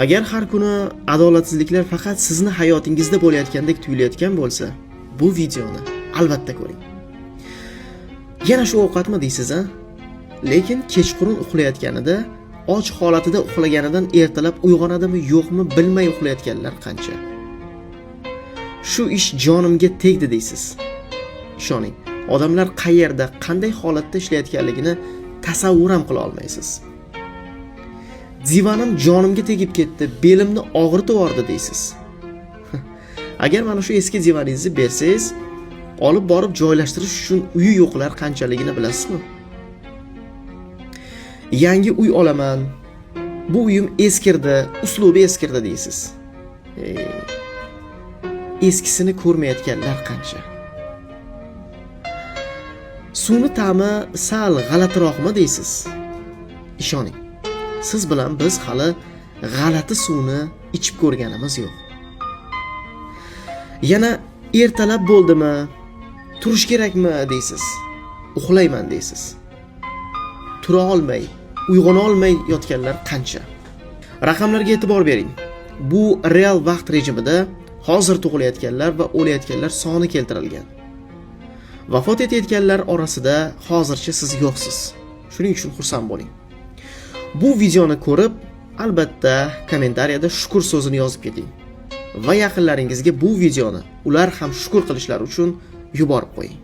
Agar har kuni adolatsizliklar faqat sizni hayotingizda bo'layotgandek tuyulayotgan bo'lsa, bu videoni albatta ko'ring. Yana shu ovqatmi deysiz, a? Lekin kechqurun uxlayotganida, och holatida uxlaganidan ertalab uyg'onadimi, yo'qmi bilmay uxlayotganlar qancha. Shu ish jonimga tegdi deysiz. Ishoning, odamlar qayerda, qanday holatda ishlayotganligini tasavvur ham qila olmaysiz. Divanim jonimga tegib ketdi, belimni og'ritib yordi deysiz. Agar mana shu eski divaningizni bersangiz, olib borib joylashtirish uchun uyi yo'qlar qanchaligini bilasizmi? Yangi uy olaman. Bu uyim eskirdi, uslubi eskirdi deysiz. Eskisini ko'rmayotganlar qancha. Suvni ta'mi sal g'alatiroqmi deysiz? Ishoning, siz bilan biz hali g'alati suvni ichib ko'rganimiz yo'q. Yana ertalab bo'ldimi, turish kerakmi deysiz. Uxlayman deysiz. Tura olmay, uyg'ona olmay yotganlar qancha. Raqamlarga e'tibor bering. Bu real vaqt rejimida hozir tug'ilayotganlar va o'layotganlar soni keltirilgan. Vafot etayotganlar orasida hozircha siz yo'qsiz. Shuning uchun xursand bo'ling. Bu videoni ko'rib, albatta kommentariyada shukr so'zini yozib keting. Va yaqinlaringizga bu videoni ular ham shukr qilishlari uchun yuborib qo'ying.